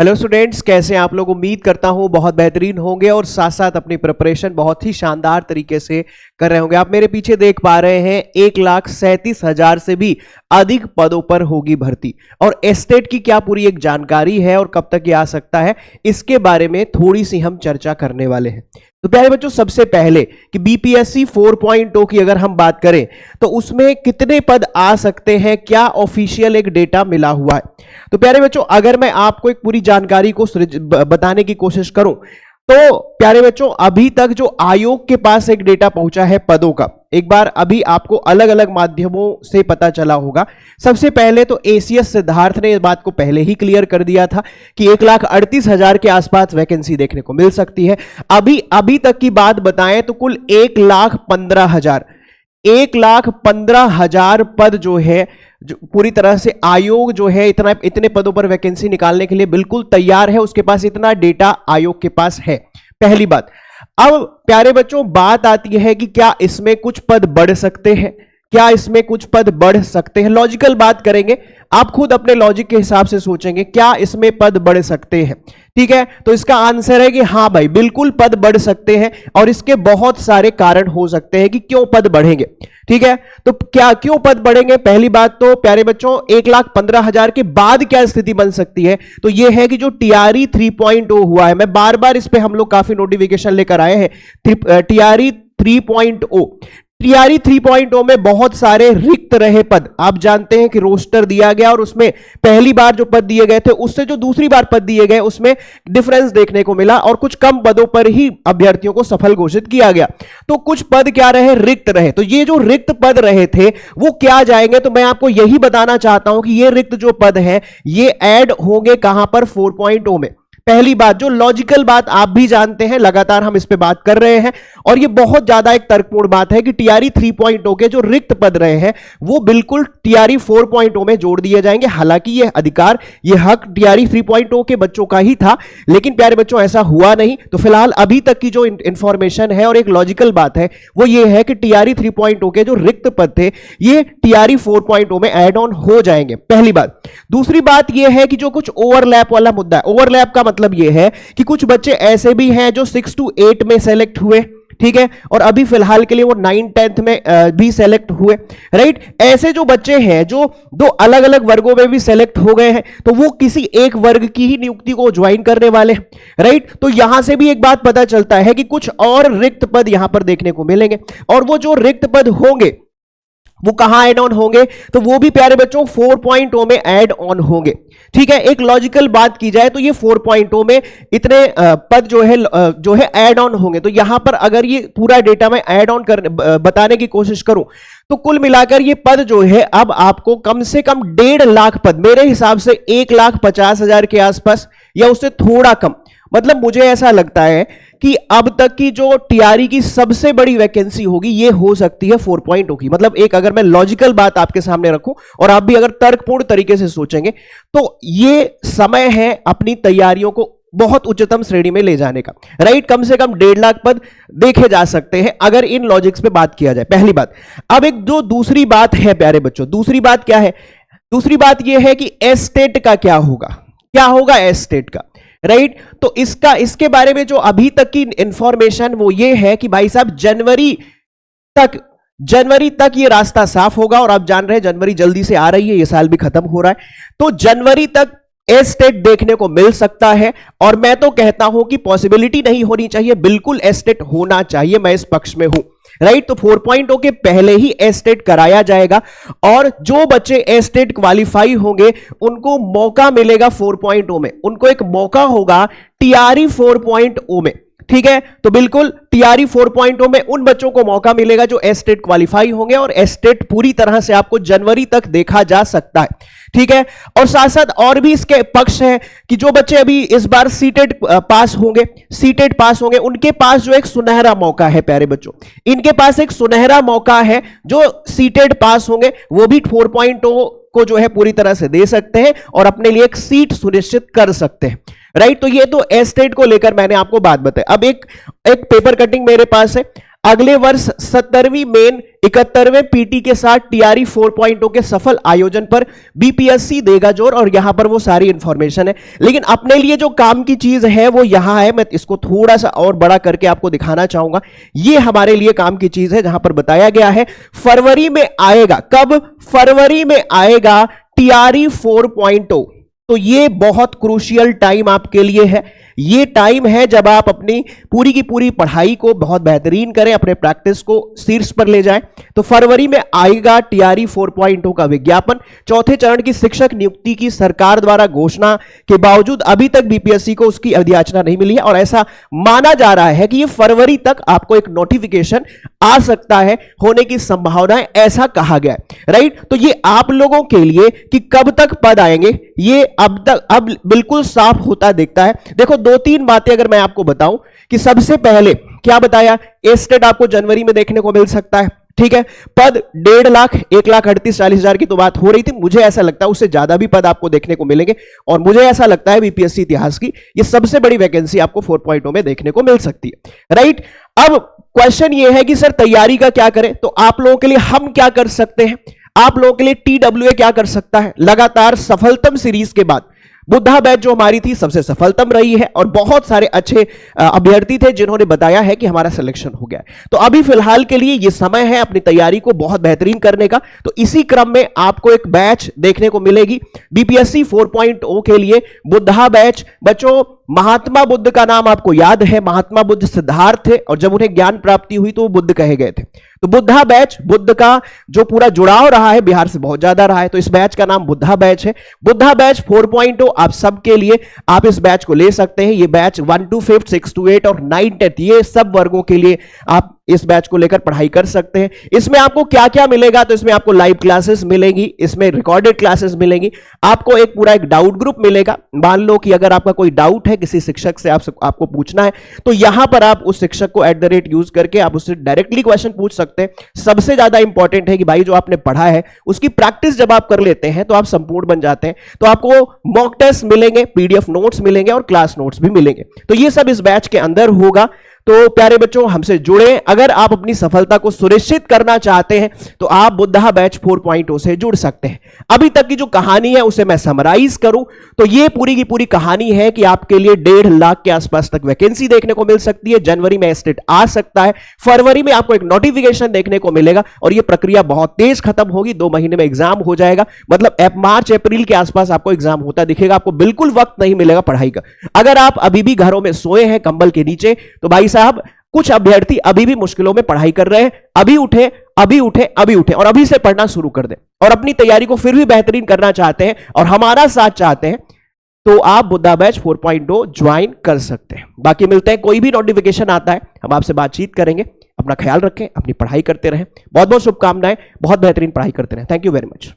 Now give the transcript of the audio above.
Hello students, कैसे हैं आप लोग। उम्मीद करता हूं बहुत बेहतरीन होंगे और साथ साथ अपनी प्रिपरेशन बहुत ही शानदार तरीके से कर रहे होंगे। आप मेरे पीछे देख पा रहे हैं 1,37,000 से भी अधिक पदों पर होगी भर्ती और एस्टेट की क्या पूरी एक जानकारी है और कब तक ये आ सकता है, इसके बारे में थोड़ी सी हम चर्चा करने वाले हैं। तो प्यारे बच्चों, सबसे पहले कि बीपीएससी 4.0 की अगर हम बात करें तो उसमें कितने पद आ सकते हैं, क्या ऑफिशियल एक डेटा मिला हुआ है। तो प्यारे बच्चों, अगर मैं आपको एक पूरी जानकारी को बताने की कोशिश करूं तो प्यारे बच्चों, अभी तक जो आयोग के पास एक डेटा पहुंचा है पदों का, एक बार अभी आपको अलग अलग माध्यमों से पता चला होगा। सबसे पहले तो एसीएस सिद्धार्थ ने इस बात को पहले ही क्लियर कर दिया था कि 1,38,000 के आसपास वैकेंसी देखने को मिल सकती है। अभी तक की बात बताएं तो कुल 1,15,000 पद जो है, जो पूरी तरह से आयोग जो है इतने पदों पर वैकेंसी निकालने के लिए बिल्कुल तैयार है। उसके पास इतना डेटा आयोग के पास है, पहली बात। अब प्यारे बच्चों, बात आती है कि क्या इसमें कुछ पद बढ़ सकते हैं, क्या इसमें कुछ पद बढ़ सकते हैं। लॉजिकल बात करेंगे, आप खुद अपने लॉजिक के हिसाब से सोचेंगे क्या इसमें पद बढ़ सकते हैं। ठीक है, तो इसका आंसर है कि हाँ भाई, बिल्कुल पद बढ़ सकते हैं और इसके बहुत सारे कारण हो सकते हैं कि क्यों पद बढ़ेंगे। ठीक है, तो क्या क्यों पद बढ़ेंगे। पहली बात तो प्यारे बच्चों, 1,15,000 के बाद क्या स्थिति बन सकती है, तो यह है कि जो टीआरई 3.0 हुआ है, मैं बार बार इस पे हम लोग काफी नोटिफिकेशन लेकर आए हैं। टीआरई 3.0 में बहुत सारे रिक्त रहे पद, आप जानते हैं कि रोस्टर दिया गया और उसमें पहली बार जो पद दिए गए थे उससे जो दूसरी बार पद दिए गए उसमें डिफरेंस देखने को मिला और कुछ कम पदों पर ही अभ्यर्थियों को सफल घोषित किया गया। तो कुछ पद क्या रहे, रिक्त रहे। तो ये जो रिक्त पद रहे थे वो क्या जाएंगे, तो मैं आपको यही बताना चाहता हूं कि ये रिक्त जो पद है ये ऐड होंगे कहां पर, 4.0 में। पहली बात, जो लॉजिकल बात आप भी जानते हैं, लगातार हम इस पे बात कर रहे हैं और ये बहुत ज्यादा एक तर्कपूर्ण बात है कि टीआरई 3.0 के जो रिक्त पद रहे हैं वो बिल्कुल टीआरई 4.0 में जोड़ दिए जाएंगे। हालांकि ये अधिकार, ये हक टीआरई 3.0 के बच्चों का ही था, लेकिन प्यारे बच्चों ऐसा हुआ नहीं। तो फिलहाल अभी तक की जो इंफॉर्मेशन है और एक लॉजिकल बात है वो ये है कि टीआरई 3.0 के जो रिक्त पद थे ये टीआरई 4.0 में एड ऑन हो जाएंगे, पहली बात। दूसरी बात यह है कि जो कुछ ओवरलैप वाला मुद्दा है, ओवरलैप का मतलब यह है कि कुछ बच्चे ऐसे भी हैं जो 6 to 8 में सेलेक्ट हुए, ठीक है, और अभी फिलहाल के लिए वो 9-10 में भी सेलेक्ट हुए, राइट। ऐसे जो बच्चे हैं जो दो अलग अलग वर्गों में भी सेलेक्ट हो गए हैं, तो वो किसी एक वर्ग की ही नियुक्ति को ज्वाइन करने वाले, राइट। तो यहां से भी एक बात पता चलता है कि कुछ और रिक्त पद यहां पर देखने को मिलेंगे और वो जो रिक्त पद होंगे वो कहां ऐड ऑन होंगे, तो वो भी प्यारे बच्चों 4.0 में ऐड ऑन होंगे। ठीक है, एक लॉजिकल बात की जाए तो ये 4.0 में इतने पद जो है ऐड ऑन होंगे। तो यहां पर अगर ये पूरा डेटा मैं ऐड ऑन बताने की कोशिश करूं तो कुल मिलाकर ये पद जो है अब आपको कम से कम 1.5 लाख पद, मेरे हिसाब से 1,50,000 के आसपास या उससे थोड़ा कम, मतलब मुझे ऐसा लगता है कि अब तक की जो टीआरई की सबसे बड़ी वैकेंसी होगी ये हो सकती है 4.0 की। मतलब एक अगर मैं लॉजिकल बात आपके सामने रखूं और आप भी अगर तर्कपूर्ण तरीके से सोचेंगे तो ये समय है अपनी तैयारियों को बहुत उच्चतम श्रेणी में ले जाने का, राइट। कम से कम 1.5 लाख पद देखे जा सकते हैं अगर इन लॉजिक्स पे बात किया जाए, पहली बात। अब एक जो दूसरी बात है प्यारे बच्चों, दूसरी बात क्या है, दूसरी बात यह है कि एस्टेट का क्या होगा एस्टेट का, राइट। तो इसके बारे में जो अभी तक की इंफॉर्मेशन वो ये है कि भाई साहब जनवरी तक ये रास्ता साफ होगा और आप जान रहे हैं जनवरी जल्दी से आ रही है, ये साल भी खत्म हो रहा है, तो जनवरी तक एस्टेट देखने को मिल सकता है। और मैं तो कहता हूं कि पॉसिबिलिटी नहीं होनी चाहिए, बिल्कुल एस्टेट होना चाहिए, मैं इस पक्ष में हूं, राइट। तो 4.0 के पहले ही एस्टेट कराया जाएगा और जो बच्चे एस्टेट क्वालिफाई होंगे उनको मौका मिलेगा 4.0 में, उनको एक मौका होगा टीआरई 4.0 में, ठीक है। तो बिल्कुल टीआरई 4.0 में उन बच्चों को मौका मिलेगा जो एस्टेट क्वालिफाई होंगे और एस्टेट पूरी तरह से आपको जनवरी तक देखा जा सकता है, ठीक है। और साथ साथ और भी इसके पक्ष है कि जो बच्चे अभी इस बार सीटेट पास होंगे उनके पास जो एक सुनहरा मौका है प्यारे बच्चों, इनके पास एक सुनहरा मौका है, जो सीटेट पास होंगे वो भी 4.0 को जो है पूरी तरह से दे सकते हैं और अपने लिए एक सीट सुनिश्चित कर सकते हैं, राइट। तो ये तो एस्टेट को लेकर मैंने आपको बात बताई। अब एक पेपर कटिंग मेरे पास है, अगले वर्ष 70वीं मेन 71वें पीटी के साथ टीआरई 4.0 के सफल आयोजन पर बीपीएससी देगा जोर, और यहां पर वो सारी इंफॉर्मेशन है। लेकिन अपने लिए जो काम की चीज है वो यहां है, मैं इसको थोड़ा सा और बड़ा करके आपको दिखाना चाहूंगा। ये हमारे लिए काम की चीज है, जहां पर बताया गया है फरवरी में आएगा। कब? फरवरी में आएगा टीआरई 4.0। तो ये बहुत क्रूशियल टाइम आपके लिए है। ये टाइम है जब आप अपनी पूरी की पूरी पढ़ाई को बहुत बेहतरीन करें, अपने प्रैक्टिस को शीर्ष पर ले जाएं। तो फरवरी में आएगा टीआरई 4.0 का विज्ञापन। चौथे चरण की शिक्षक नियुक्ति की सरकार द्वारा घोषणा के बावजूद अभी तक बीपीएससी को उसकी अधियाचना नहीं मिली है, और ऐसा माना जा रहा है कि ये फरवरी तक आपको एक नोटिफिकेशन आ सकता है, होने की संभावना है, ऐसा कहा गया है। राइट? तो ये आप लोगों के लिए कि कब तक पद आएंगे ये अब बिल्कुल साफ होता दिखता है। देखो, दो तीन बातें अगर मैं आपको बताऊं कि सबसे पहले क्या बताया, एस्टेट आपको जनवरी में देखने को मिल सकता है। ठीक है, पद 1.5 लाख 1,38,40,000 की तो बात हो रही थी। मुझे ऐसा लगता है उससे ज्यादा भी पद आपको देखने को मिलेंगे, और मुझे ऐसा लगता है बीपीएससी इतिहास की ये सबसे बड़ी वैकेंसी आपको 4.0 में देखने को मिल सकती है। राइट? अब क्वेश्चन ये है कि सर तैयारी का क्या करें? तो आप लोगों के लिए हम क्या कर सकते हैं? आप लोगों के लिए टीडब्ल्यूए क्या कर सकता है? लगातार सफलतम सीरीज के बाद बुद्धा बैच जो हमारी थी सबसे सफलतम रही है, और बहुत सारे अच्छे अभ्यर्थी थे जिन्होंने बताया है कि हमारा सिलेक्शन हो गया। तो अभी फिलहाल के लिए ये समय है अपनी तैयारी को बहुत बेहतरीन करने का। तो इसी क्रम में आपको एक बैच देखने को मिलेगी बीपीएससी 4.0 के लिए, बुद्धा बैच। बच्चों, महात्मा बुद्ध का नाम आपको याद है, महात्मा बुद्ध सिद्धार्थ थे, और जब उन्हें ज्ञान प्राप्ति हुई तो वो बुद्ध कहे गए थे। तो बुद्धा बैच, बुद्ध का जो पूरा जुड़ाव रहा है बिहार से बहुत ज्यादा रहा है, तो इस बैच का नाम बुद्धा बैच है। बुद्धा बैच 4.0 आप सबके लिए, आप इस बैच को ले सकते हैं। ये बैच 1 to 5, 6 to 8 और 9 10 ये सब वर्गों के लिए आप इस बैच को लेकर पढ़ाई कर सकते हैं। इसमें आपको क्या क्या मिलेगा? तो इसमें आपको लाइव क्लासेस मिलेंगी, इसमें रिकॉर्डेड क्लासेस मिलेंगी, आपको एक पूरा एक डाउट ग्रुप मिलेगा। मान लो कि अगर आपका कोई डाउट है किसी शिक्षक से, आपको पूछना है, तो यहां पर आप उस शिक्षक को @ यूज करके आप उससे डायरेक्टली क्वेश्चन पूछ सकते हैं। सबसे ज्यादा इंपॉर्टेंट है कि भाई जो आपने पढ़ा है उसकी प्रैक्टिस जब आप कर लेते हैं तो आप संपूर्ण बन जाते हैं। तो आपको मॉक टेस्ट मिलेंगे, पीडीएफ नोट्स मिलेंगे और क्लास नोट्स भी मिलेंगे। तो ये सब इस बैच के अंदर होगा। तो प्यारे बच्चों, हमसे जुड़े। अगर आप अपनी सफलता को सुनिश्चित करना चाहते हैं तो आप बुद्धा बैच 4.0 से जुड़ सकते हैं। अभी तक की जो कहानी है उसे मैं समराइज करूं तो ये पूरी की पूरी कहानी है कि आपके लिए 1.5 लाख के आसपास तक वैकेंसी देखने को मिल सकती है। जनवरी में स्टेट आ सकता है, फरवरी में आपको एक नोटिफिकेशन देखने को मिलेगा, और यह प्रक्रिया बहुत तेज खत्म होगी। 2 महीने में एग्जाम हो जाएगा, मतलब मार्च अप्रैल के आसपास आपको एग्जाम होता दिखेगा। आपको बिल्कुल वक्त नहीं मिलेगा पढ़ाई का। अगर आप अभी भी घरों में सोए हैं कंबल के नीचे, तो भाई साहब, कुछ अभ्यर्थी अभी भी मुश्किलों में पढ़ाई कर रहे हैं। अभी उठे, अभी उठे, अभी उठे, और अभी से पढ़ना शुरू कर दें, और अपनी तैयारी को फिर भी बेहतरीन करना चाहते हैं और हमारा साथ चाहते हैं, तो आप बुद्धा बैच 4.0 ज्वाइन कर सकते हैं। बाकी मिलते हैं, कोई भी नोटिफिकेशन आता है हम आपसे बातचीत करेंगे। अपना ख्याल रखें, अपनी पढ़ाई करते रहें। बहुत बहुत शुभकामनाएं, बहुत बेहतरीन पढ़ाई करते रहें। Thank you very much.